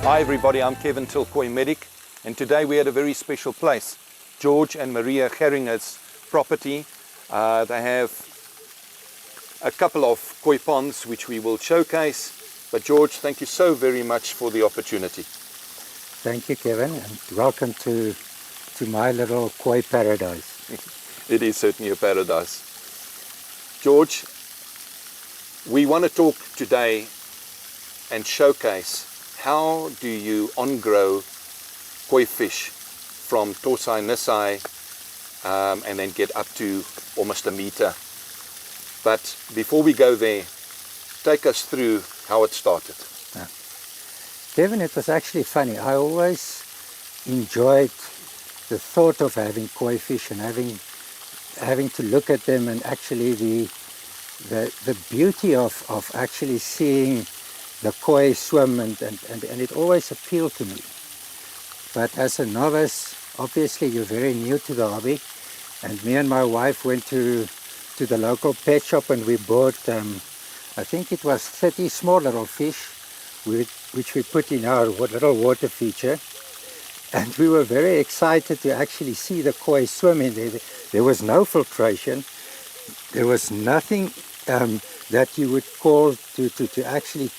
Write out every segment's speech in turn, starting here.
Hi everybody, I'm Kevin Tilcoy Medic, and today we're at a very special place, George and Maria Geringer's property. They have a couple of koi ponds which we will showcase. But George, thank you so very much for the opportunity. Thank you, Kevin, and welcome to my little koi paradise. It is certainly a paradise. George, we want to talk today and showcase how do you on-grow koi fish from torsai nisai and then get up to almost a meter. But before we go there, take us through how it started. Kevin, it was actually funny. I always enjoyed the thought of having koi fish and having to look at them, and actually the beauty of actually seeing the koi swim, and it always appealed to me. But as a novice, obviously you're very new to the hobby, and me and my wife went to the local pet shop and we bought I think it was 30 small little fish which we put in our little water feature, and we were very excited to actually see the koi swim in there. There was no filtration, there was nothing that you would call to actually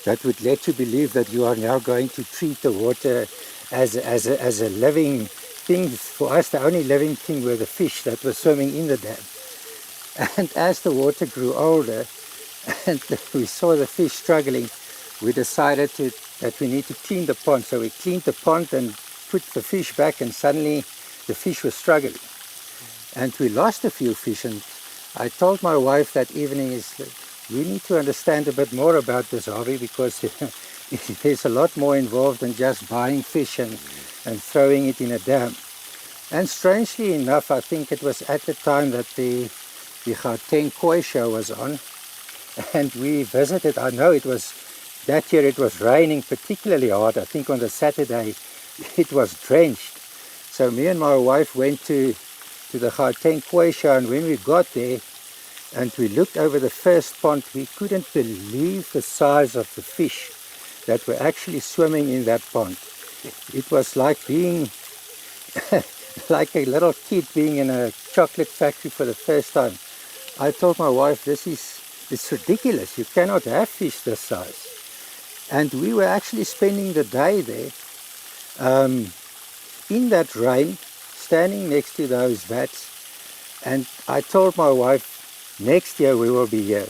that would let you believe that you are now going to treat the water as a living thing. For us, the only living thing were the fish that were swimming in the dam. And as the water grew older and we saw the fish struggling, we decided that we need to clean the pond. So we cleaned the pond and put the fish back, and suddenly the fish was struggling. And we lost a few fish, and I told my wife that evening, we need to understand a bit more about this hobby, because there's a lot more involved than just buying fish and throwing it in a dam. And strangely enough, I think it was at the time that the Gauteng Koi show was on, and we visited. I know that year it was raining particularly hard. I think on the Saturday it was drenched. So me and my wife went to the Gauteng Koi show, and when we got there and we looked over the first pond, we couldn't believe the size of the fish that were actually swimming in that pond. It was like being like a little kid being in a chocolate factory for the first time. I told my wife, it's ridiculous, you cannot have fish this size. And we were actually spending the day there in that rain, standing next to those vats, and I told my wife, next year we will be here.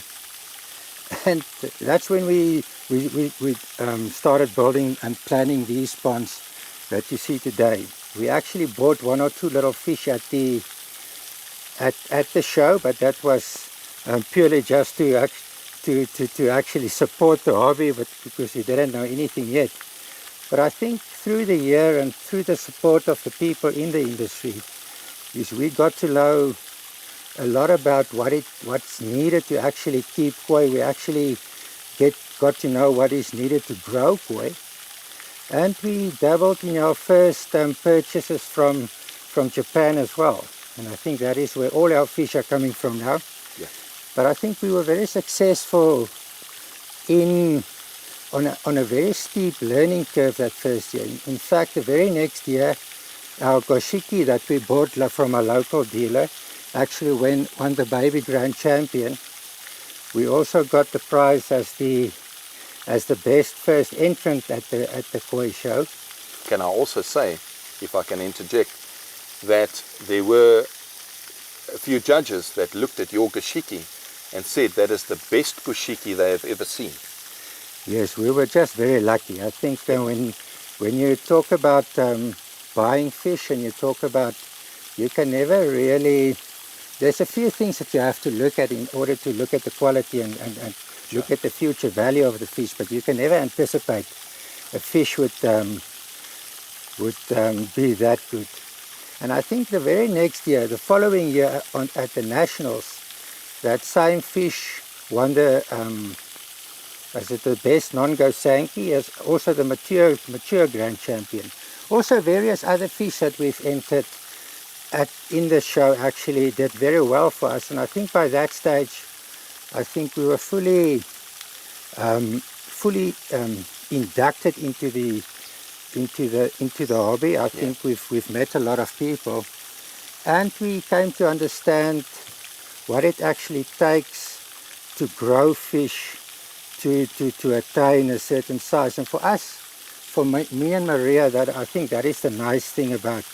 And that's when we started building and planning these ponds that you see today. We actually bought one or two little fish at the show, but that was purely just to actually support the hobby, but because we didn't know anything yet. But I think through the year and through the support of the people in the industry, we got to know a lot about what's needed to actually keep koi. We actually got to know what is needed to grow koi. And we dabbled in our first purchases from Japan as well. And I think that is where all our fish are coming from now. Yeah. But I think we were very successful on a very steep learning curve that first year. In fact, the very next year, our goshiki that we bought from a local dealer actually won the baby grand champion. We also got the prize as the best first entrant at the koi show. Can I also say, if I can interject, that there were a few judges that looked at your goshiki and said that is the best goshiki they have ever seen. Yes, we were just very lucky. I think when you talk about buying fish, and you talk about, you can never really, there's a few things that you have to look at in order to look at the quality and look at the future value of the fish, but you can never anticipate a fish would be that good. And I think the very next year, the following year at the Nationals, that same fish won the best non-go Sankey, as also the mature grand champion. Also various other fish that we've entered in the show actually did very well for us, and I think by that stage I think we were fully inducted into the hobby. I think we've met a lot of people, and we came to understand what it actually takes to grow fish to attain a certain size. And for us, for me and Maria, that I think that is the nice thing about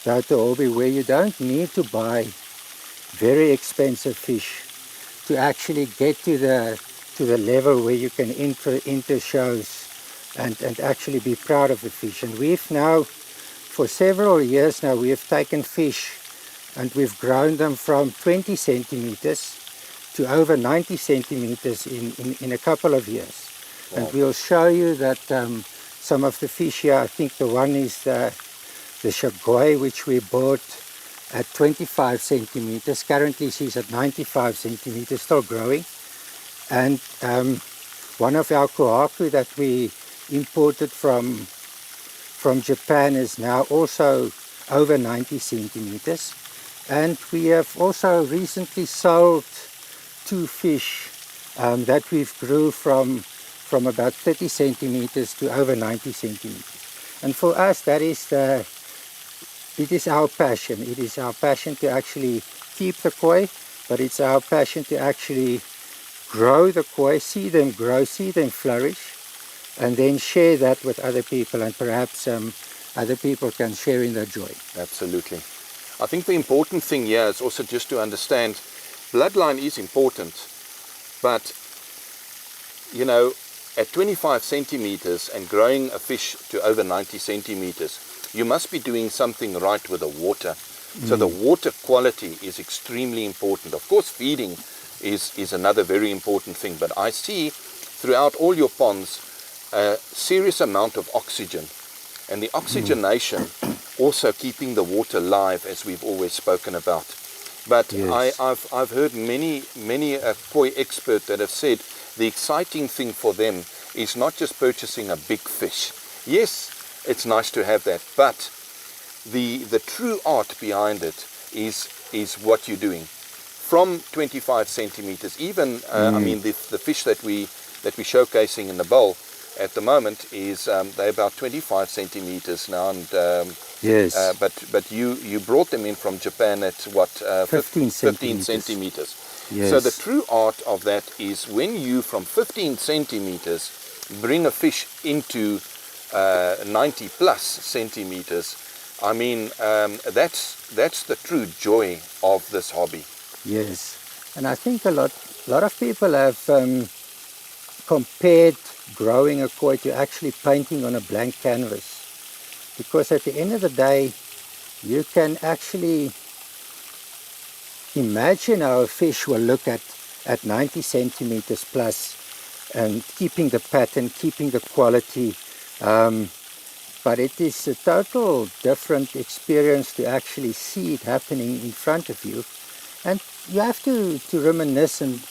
the hobby, where you don't need to buy very expensive fish to actually get to the level where you can enter shows and actually be proud of the fish. And we've now, for several years now, we have taken fish and we've grown them from 20 centimeters to over 90 centimeters in a couple of years. Wow. And we'll show you that some of the fish here, I think the one is the shagoi, which we bought at 25 centimeters. Currently she's at 95 centimeters, still growing. And one of our kohaku that we imported from Japan is now also over 90 centimeters. And we have also recently sold 2 fish that we've grew from about 30 centimeters to over 90 centimeters. And for us, that is it is our passion. It is our passion to actually keep the koi, but it's our passion to actually grow the koi, see them grow, see them flourish, and then share that with other people, and perhaps other people can share in that joy. Absolutely. I think the important thing here is also just to understand bloodline is important, but you know, at 25 centimeters and growing a fish to over 90 centimeters, you must be doing something right with the water. So the water quality is extremely important. Of course, feeding is another very important thing, but I see throughout all your ponds a serious amount of oxygen, and the oxygenation also keeping the water live, as we've always spoken about. But yes. I've heard many koi expert that have said the exciting thing for them is not just purchasing a big fish. Yes, it's nice to have that, but the true art behind it is what you're doing. From 25 centimeters, even I mean the fish that we're showcasing in the bowl at the moment is they're about 25 centimeters now, and yes. But you brought them in from Japan at what 15 centimeters. Yes. So the true art of that is when you from 15 centimeters bring a fish into 90 plus centimeters. I mean, that's the true joy of this hobby. Yes, and I think a lot of people have compared growing a koi to actually painting on a blank canvas, because at the end of the day, you can actually imagine how a fish will look at 90 centimeters plus, and keeping the pattern, keeping the quality. But it is a total different experience to actually see it happening in front of you. And you have to reminisce and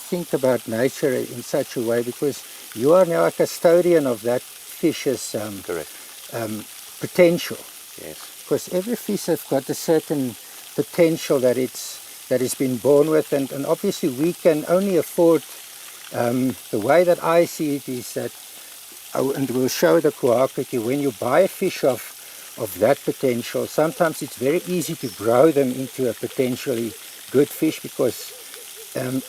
think about nature in such a way, because you are now a custodian of that fish's potential. Yes. Because every fish has got a certain potential that it's been born with, and obviously we can only afford, the way that I see it is that, and we'll show the kohaku, when you buy a fish of that potential, sometimes it's very easy to grow them into a potentially good fish, because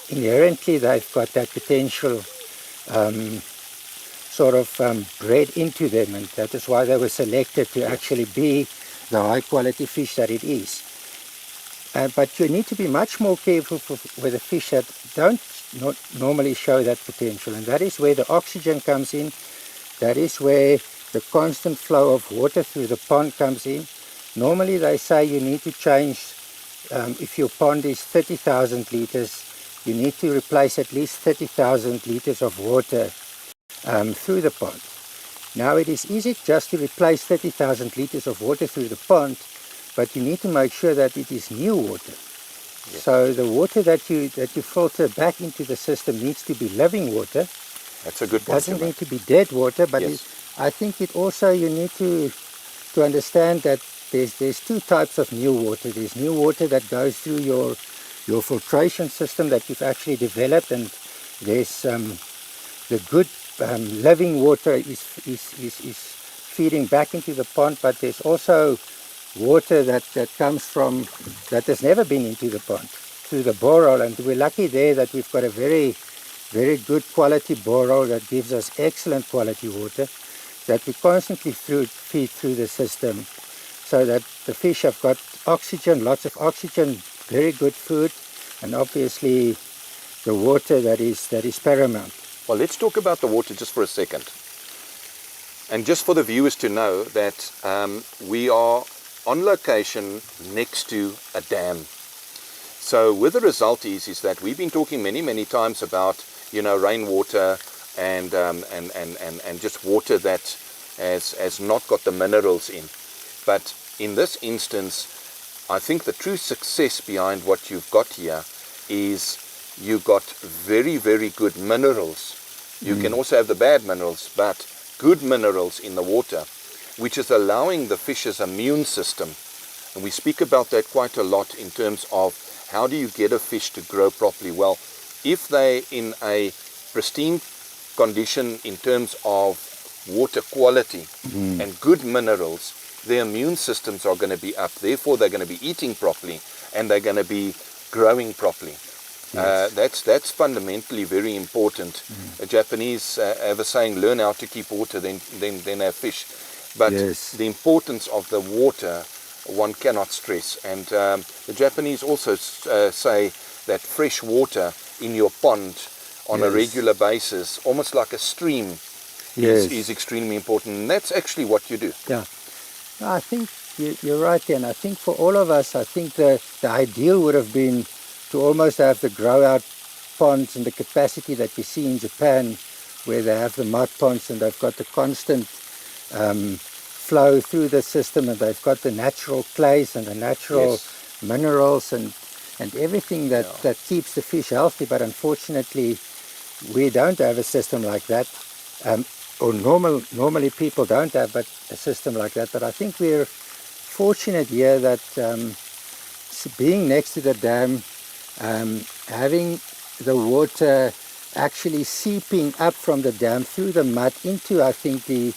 inherently they've got that potential bred into them, and that is why they were selected to actually be the high quality fish that it is. But you need to be much more careful with the fish that don't not normally show that potential, and that is where the oxygen comes in. That is where the constant flow of water through the pond comes in. Normally they say you need to change, if your pond is 30,000 liters, you need to replace at least 30,000 liters of water through the pond. Now it is easy just to replace 30,000 liters of water through the pond, but you need to make sure that it is new water. Yes. So the water that you filter back into the system needs to be living water. That's a good point. It doesn't need to be dead water, but yes. I think it also, you need to understand that there's 2 types of new water. There's new water that goes through your filtration system that you've actually developed, and there's the good living water is feeding back into the pond, but there's also water that comes from, that has never been into the pond, through the borehole, and we're lucky there that we've got a very, very good quality borehole that gives us excellent quality water that we constantly feed through the system, so that the fish have got oxygen, lots of oxygen, very good food, and obviously the water that is paramount. Well, let's talk about the water just for a second. And just for the viewers to know that we are on location next to a dam. So with the result is that we've been talking many times about, you know, rainwater and just water that has not got the minerals in. But in this instance, I think the true success behind what you've got here is you got very, very good minerals. You can also have the bad minerals, but good minerals in the water, which is allowing the fish's immune system. And we speak about that quite a lot in terms of how do you get a fish to grow properly. Well, if they're in a pristine condition in terms of water quality and good minerals, their immune systems are going to be up. Therefore, they're going to be eating properly and they're going to be growing properly. Yes. That's fundamentally very important. The Japanese have a saying, learn how to keep water, then have fish. But yes, the importance of the water, one cannot stress. And the Japanese also say that fresh water in your pond on a regular basis, almost like a stream, is extremely important. And that's actually what you do. Yeah, no, I think you're right there. And I think for all of us, I think the ideal would have been to almost have the grow-out ponds and the capacity that you see in Japan, where they have the mud ponds and they've got the constant flow through the system, and they've got the natural clays and the natural minerals and everything that keeps the fish healthy. But unfortunately, we don't have a system like that, or normally people don't have a system like that. But I think we're fortunate here that being next to the dam, having the water actually seeping up from the dam through the mud into, I think, the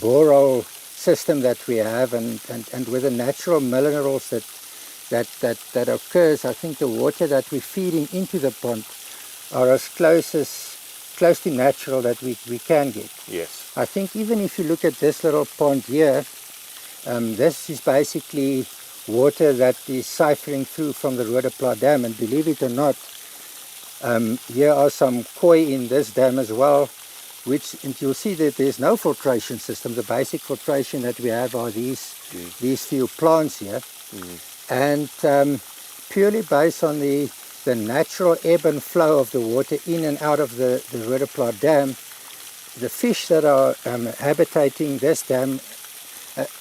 borehole system that we have, and with the natural minerals that occurs, I think the water that we're feeding into the pond are as close to natural that we can get. Yes. I think even if you look at this little pond here, this is basically water that is siphoning through from the Roodeplaat Dam, and believe it or not, here are some koi in this dam as well, and you'll see that there's no filtration system. The basic filtration that we have are these few plants here, and purely based on the natural ebb and flow of the water in and out of the Roodeplaat Dam, the fish that are habitating this dam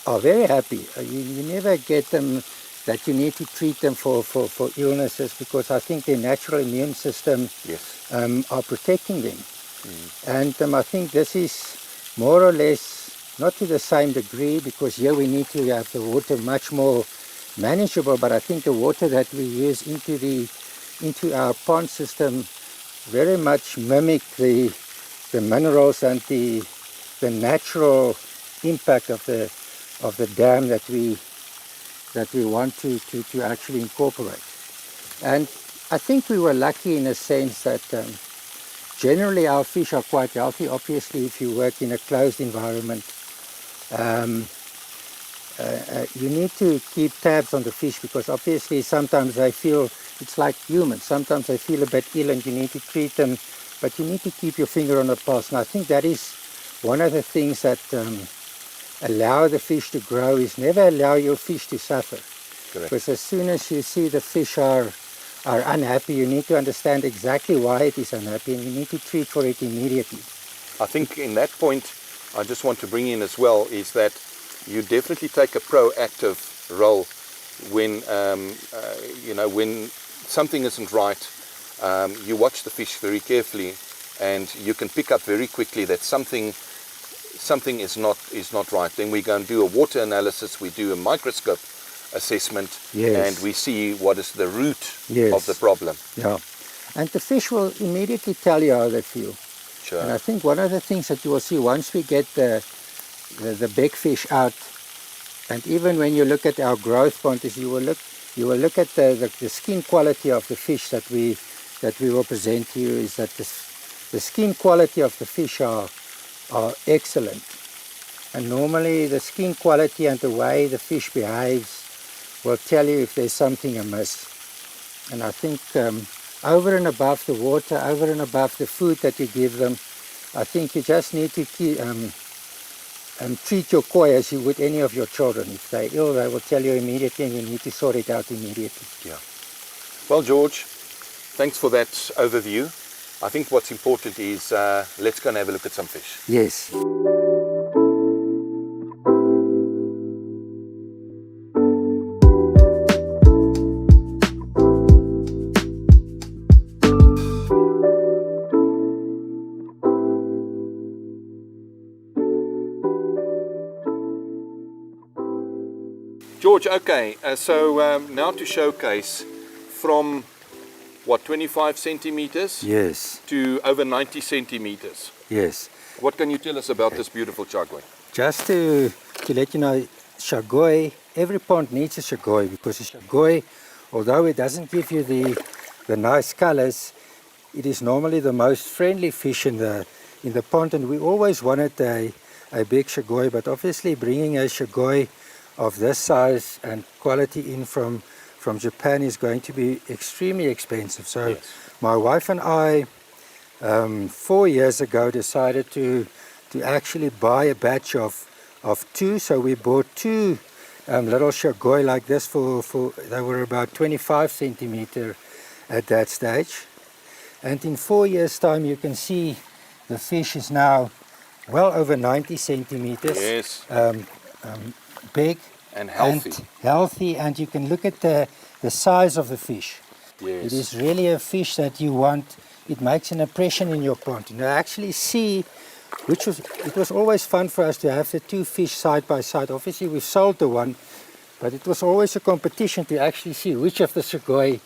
are very happy. You never get them that you need to treat them for illnesses, because I think their natural immune system are protecting them. And I think this is more or less, not to the same degree, because here we need to have the water much more manageable, but I think the water that we use into our pond system very much mimic the minerals and the natural impact of the dam that we want to actually incorporate. And I think we were lucky in a sense that generally our fish are quite healthy. Obviously, if you work in a closed environment, you need to keep tabs on the fish, because obviously sometimes they feel, it's like humans, sometimes they feel a bit ill and you need to treat them, but you need to keep your finger on the pulse. And I think that is one of the things that allow the fish to grow, is never allow your fish to suffer. Correct. Because as soon as you see the fish are unhappy, you need to understand exactly why it is unhappy, and you need to treat for it immediately. I think in that point, I just want to bring in as well, is that you definitely take a proactive role when, when something isn't right. You watch the fish very carefully, and you can pick up very quickly that something is not right. Then we go and do a water analysis, we do a microscope assessment, and we see what is the root of the problem. Yeah, and the fish will immediately tell you how they feel. Sure. And I think one of the things that you will see once we get the big fish out, and even when you look at our growth pond, is you will look at the skin quality of the fish that we will present to you, is that the skin quality of the fish are excellent. And normally the skin quality and the way the fish behaves will tell you if there's something amiss. And I think over and above the water, over and above the food that you give them, I think you just need to treat your koi as you would any of your children. If they're ill, they will tell you immediately, and you need to sort it out immediately. Yeah. Well, George, thanks for that overview. I think what's important is let's go and have a look at some fish. Yes. George, okay, so now to showcase from what, 25 centimeters Yes. to over 90 centimeters. Yes. What can you tell us about this beautiful shagoi? Just to let you know, shagoi, every pond needs a shagoi, because a shagoi, although it doesn't give you the nice colors, it is normally the most friendly fish in the pond, and we always wanted a big shagoi, but obviously bringing a shagoi of this size and quality in from Japan is going to be extremely expensive. So yes. My wife and I 4 years ago decided to actually buy a batch of two. So we bought two little shagoi like this they were about 25 centimeter at that stage. And in 4 years time you can see the fish is now well over 90 centimeters. Yes. Big and healthy. And you can look at the size of the fish. Yes. It is really a fish that you want. It makes an impression in your pond. And I actually see, it was always fun for us to have the two fish side by side. Obviously we've sold the one, but it was always a competition to actually see which of the shagoi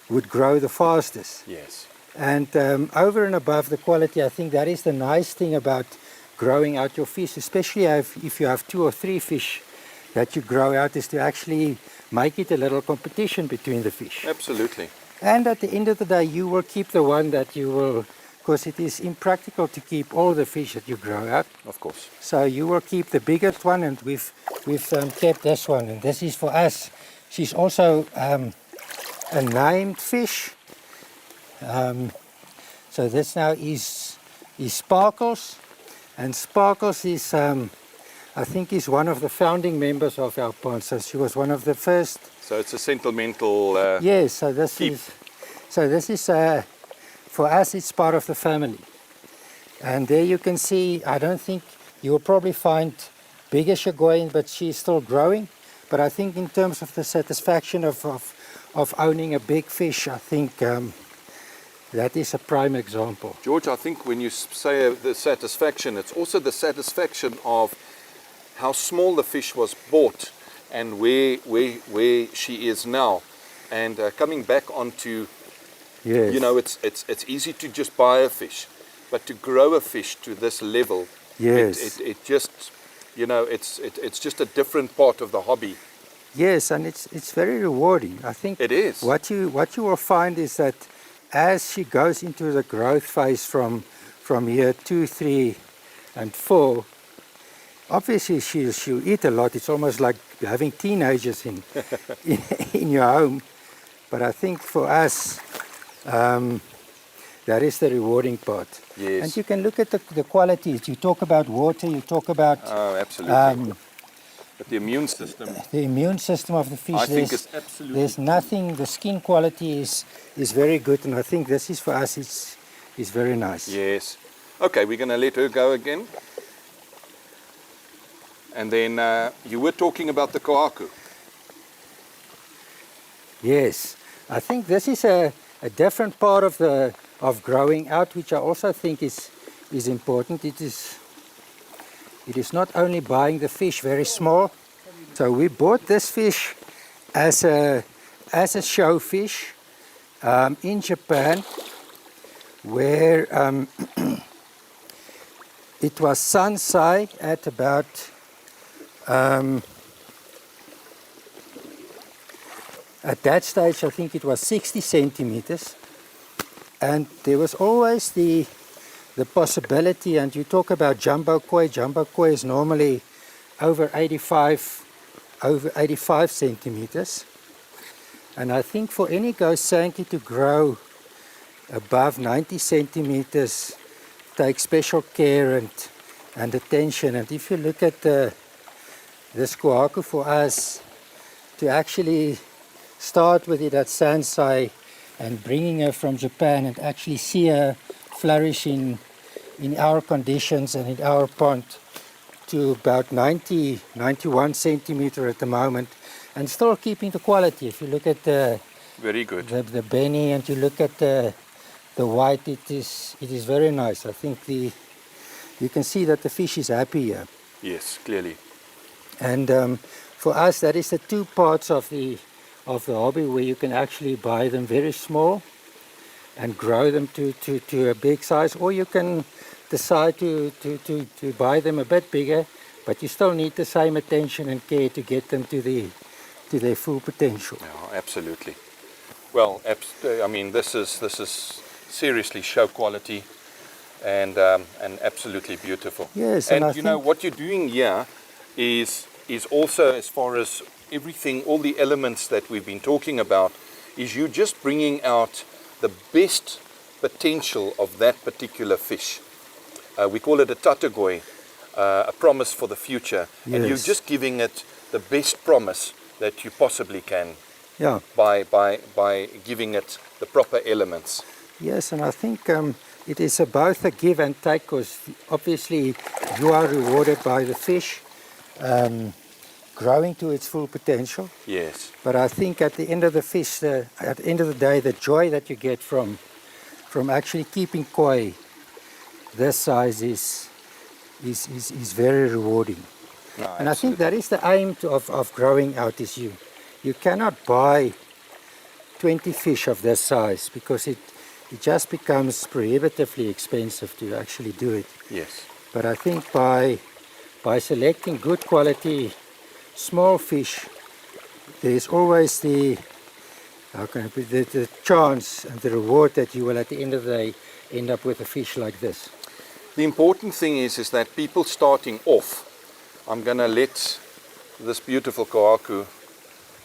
would grow the fastest. Yes. And over and above the quality, I think that is the nice thing about growing out your fish, especially if you have 2 or 3 fish that you grow out, is to actually make it a little competition between the fish. Absolutely. And at the end of the day, you will keep the one that you will, because it is impractical to keep all the fish that you grow out. Of course. So you will keep the biggest one, and we've kept this one, and this is for us. She's also a named fish. So this now is Sparkles, and Sparkles is I think is one of the founding members of our pond. So she was one of the first. So it's a sentimental. Yes. So this keep. is for us. It's part of the family. And there you can see. I don't think you will probably find bigger shagoi, but she's still growing. But I think in terms of the satisfaction of owning a big fish, I think that is a prime example. George, I think when you say the satisfaction, it's also the satisfaction of how small the fish was bought and where she is now. And coming back onto, yes. You know, it's easy to just buy a fish, but to grow a fish to this level, yes. it just, you know, it's just a different part of the hobby. Yes, and it's very rewarding. I think it is. What you will find is that as she goes into the growth phase from year 2, 3, and 4, obviously she'll eat a lot. It's almost like having teenagers in your home. But I think for us, that is the rewarding part. Yes. And you can look at the qualities. You talk about water. You talk about. Oh, absolutely. But the immune system. The immune system of the fish. I think is absolutely. There's nothing. The skin quality is very good, and I think this is for us. It's very nice. Yes. Okay, we're going to let her go again. And then you were talking about the kohaku. Yes, I think this is a different part of growing out, which I also think is important. It is not only buying the fish very small. So we bought this fish as a show fish in Japan, where it was Sansai at about at that stage I think it was 60 centimeters, and there was always the possibility, and you talk about jumbo koi is normally over 85 centimeters, and I think for any ghost sankey to grow above 90 centimeters take special care and attention. And if you look at this kohaku, for us to actually start with it at Sansai and bringing her from Japan and actually see her flourish in our conditions and in our pond to about 91 centimeter at the moment, and still keeping the quality. If you look at the Very good. the Benny, and you look at the white, it is very nice. I think you can see that the fish is happy here. Yes, clearly. And for us, that is the two parts of the hobby, where you can actually buy them very small and grow them to a big size, or you can decide to buy them a bit bigger, but you still need the same attention and care to get them to their full potential. Yeah, absolutely. Well, I mean, this is seriously show quality, and absolutely beautiful. Yes, and I you know what you're doing here is also, as far as everything, all the elements that we've been talking about, is you just bringing out the best potential of that particular fish. We call it a tatagoi, a promise for the future. Yes. And you're just giving it the best promise that you possibly can, Yeah. by giving it the proper elements. Yes, and I think it is both a give and take, because obviously you are rewarded by the fish growing to its full potential. Yes. But I think at the end of at the end of the day, the joy that you get from actually keeping koi this size is very rewarding. No, And I think that is the aim of growing out, is you cannot buy 20 fish of this size, because it just becomes prohibitively expensive to actually do it. Yes. But I think by selecting good quality small fish, there's always the chance and the reward that you will at the end of the day end up with a fish like this. The important thing is that people starting off, I'm going to let this beautiful kohaku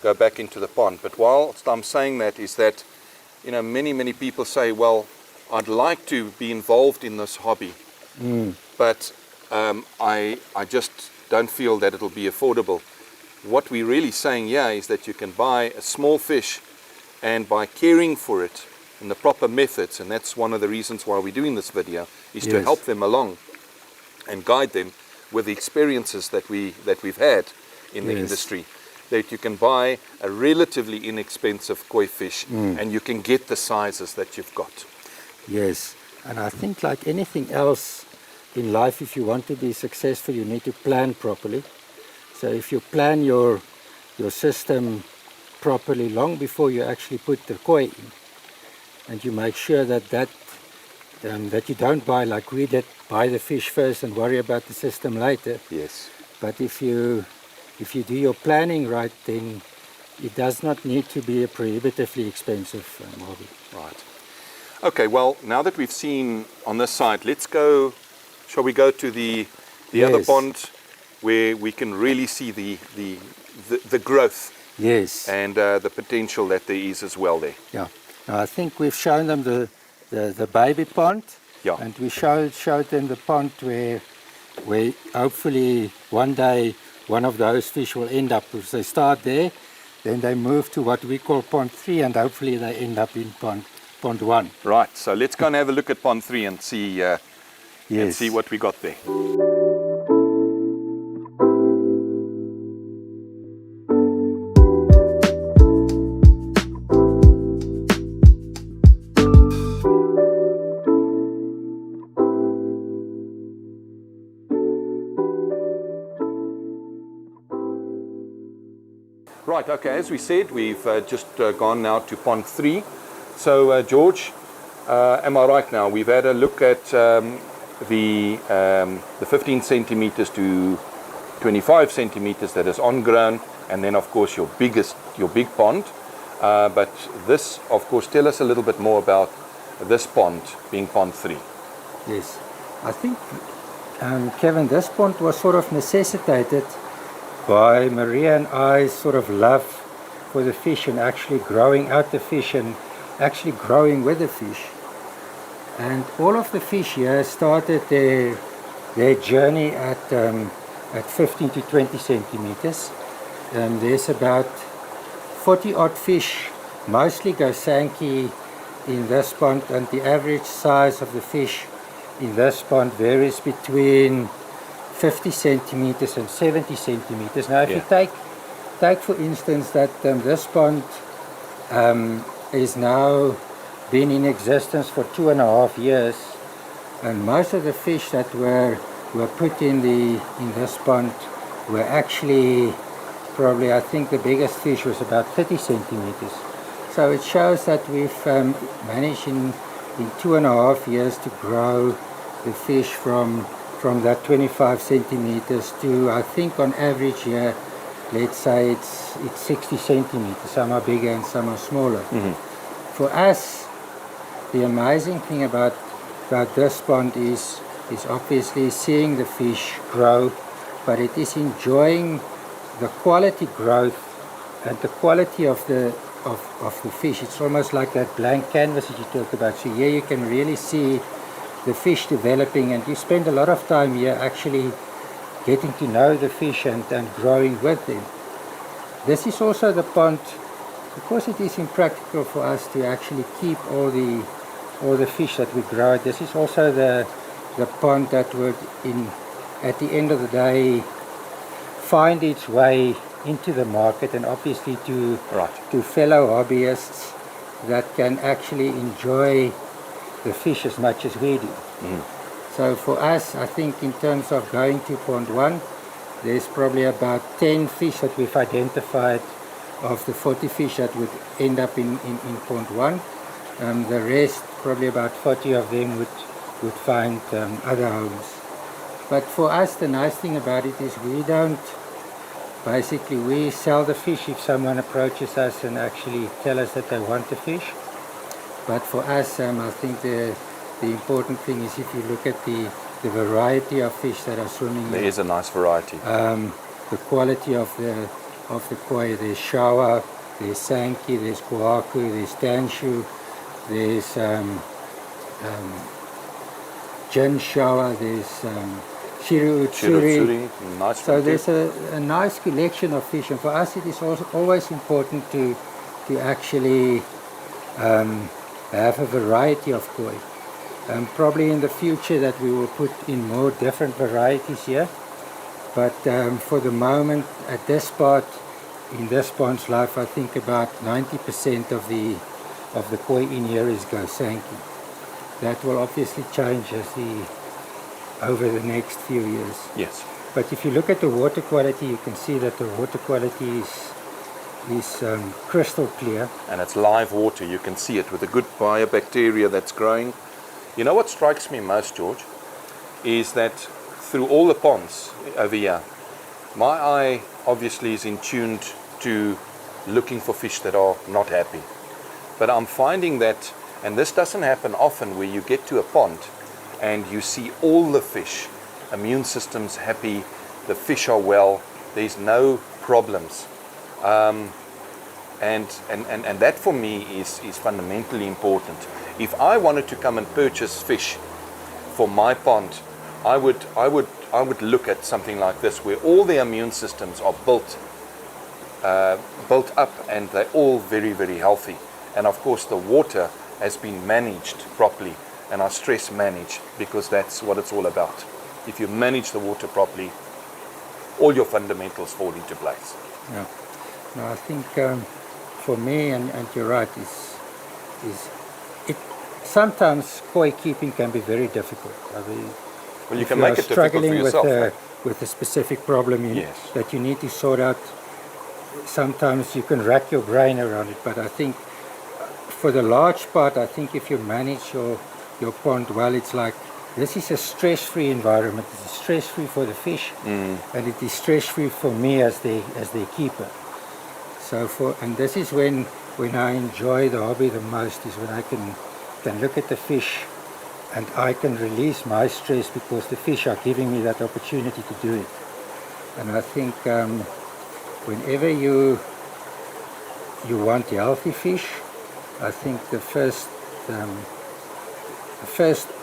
go back into the pond, but whilst I'm saying that, is that, you know, many people say, well, I'd like to be involved in this hobby, but I just don't feel that it'll be affordable. What we're really saying here is that you can buy a small fish, and by caring for it in the proper methods, and that's one of the reasons why we're doing this video, is to help them along and guide them with the experiences that we've had in the industry, that you can buy a relatively inexpensive koi fish and you can get the sizes that you've got. Yes, and I think like anything else in life, if you want to be successful, you need to plan properly. So if you plan your system properly long before you actually put the koi in, and you make sure that you don't buy, like we did, buy the fish first and worry about the system later. Yes. But if you do your planning right, then it does not need to be a prohibitively expensive hobby. Right. Okay, well, now that we've seen on this side, shall we go to the other pond, where we can really see the growth, yes, and the potential that there is as well there. Yeah. Now I think we've shown them the baby pond, and we showed them the pond where hopefully one day one of those fish will end up. If they start there, then they move to what we call pond 3, and hopefully they end up in pond 1. Right, so let's go and have a look at pond 3 and see and see what we got there. Right, okay, as we said, we've just gone now to pond 3. So, George, am I right now? We've had a look at the 15 centimeters to 25 centimeters that is on ground, and then of course your big pond. But this, of course, tell us a little bit more about this pond being pond 3. Yes, I think, Kevin, this pond was sort of necessitated by Maria and I's sort of love for the fish and actually growing out the fish and actually growing with the fish. And all of the fish here started their journey at 15 to 20 centimeters. There's about 40 odd fish, mostly Gosanki, in this pond, and the average size of the fish in this pond varies between 50 centimeters and 70 centimeters. Now if you take for instance that this pond is now been in existence for 2.5 years, and most of the fish that were put in this pond were actually probably, I think the biggest fish was about 30 centimeters. So it shows that we've managed in 2.5 years to grow the fish from that 25 centimeters to, I think on average here, let's say it's 60 centimeters. Some are bigger and some are smaller. For us, the amazing thing about this pond is obviously seeing the fish grow, but it is enjoying the quality growth and the quality of the fish. It's almost like that blank canvas that you talk about. So here you can really see the fish developing, and you spend a lot of time here actually getting to know the fish and growing with them. This is also the pond, because it is impractical for us to actually keep all the fish that we grow. This is also the pond that would, at the end of the day, find its way into the market, and obviously to fellow hobbyists that can actually enjoy the fish as much as we do. So for us, I think in terms of going to pond 1, there's probably about 10 fish that we've identified of the 40 fish that would end up in pond 1. The rest, probably about 40 of them would find other homes. But for us, the nice thing about it is we sell the fish if someone approaches us and actually tell us that they want the fish. But for us, I think the important thing is, if you look at the variety of fish that are swimming, there is a nice variety. The quality of the koi. There's shawa, there's sanki, there's kohaku, there's tanshu, there's gin shawa, there's shiru utsuri. Nice. So there's a nice collection of fish, and for us it is also always important to actually have a variety of koi. Probably in the future that we will put in more different varieties here, but for the moment, at this part, in this pond's life, I think about 90% of the koi in here is Gosanki. That will obviously change over the next few years. Yes. But if you look at the water quality, you can see that the water quality is crystal clear. And it's live water. You can see it with a good biobacteria that's growing. You know what strikes me most, George, is that through all the ponds over here, my eye obviously is in tuned to looking for fish that are not happy. But I'm finding that, and this doesn't happen often, where you get to a pond and you see all the fish, immune system's happy, the fish are well, there's no problems. And that for me is fundamentally important. If I wanted to come and purchase fish for my pond, I would look at something like this, where all the immune systems are built up, and they're all very, very healthy. And of course the water has been managed properly, and I stress manage, because that's what it's all about. If you manage the water properly, all your fundamentals fall into place. Yeah. No, I think for me, and you're right, sometimes koi keeping can be very difficult. I mean, well, you can make it difficult for yourself. With a specific problem yes. that you need to sort out, sometimes you can rack your brain around it. But I think for the large part, I think if you manage your pond well, it's like this is a stress-free environment. It's stress-free for the fish, and it is stress-free for me as their keeper. So and this is when I enjoy the hobby the most, is when I can look at the fish and I can release my stress because the fish are giving me that opportunity to do it. And I think whenever you want healthy fish, I think the first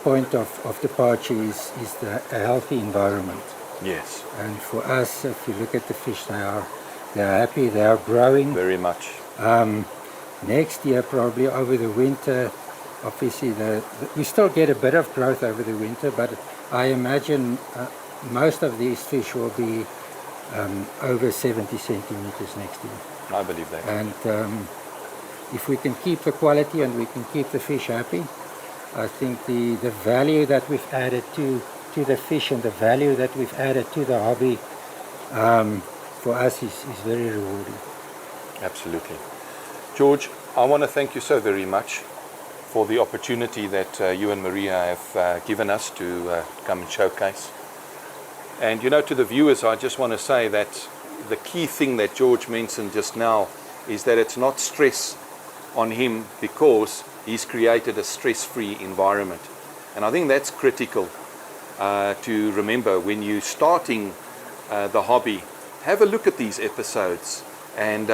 point of departure is a healthy environment. Yes. And for us, if you look at the fish, they are happy, they are growing. Very much. Next year, probably over the winter, obviously we still get a bit of growth over the winter, but I imagine most of these fish will be over 70 centimeters next year. I believe that. And if we can keep the quality and we can keep the fish happy, I think the value that we've added to the fish and the value that we've added to the hobby for us is very rewarding. Absolutely. George, I want to thank you so very much for the opportunity that you and Maria have given us to come and showcase. And you know, to the viewers, I just want to say that the key thing that George mentioned just now is that it's not stress on him because he's created a stress-free environment. And I think that's critical to remember when you're starting the hobby. Have a look at these episodes and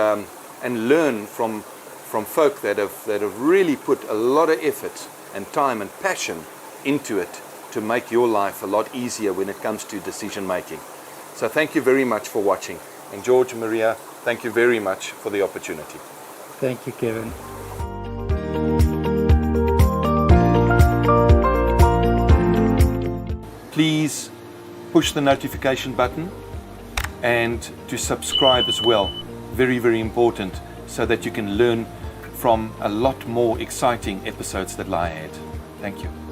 learn from folk that have really put a lot of effort and time and passion into it to make your life a lot easier when it comes to decision making. So thank you very much for watching. And George and Maria, thank you very much for the opportunity. Thank you, Kevin. Please push the notification button and to subscribe as well. Very, very important, so that you can learn from a lot more exciting episodes that lie ahead. Thank you.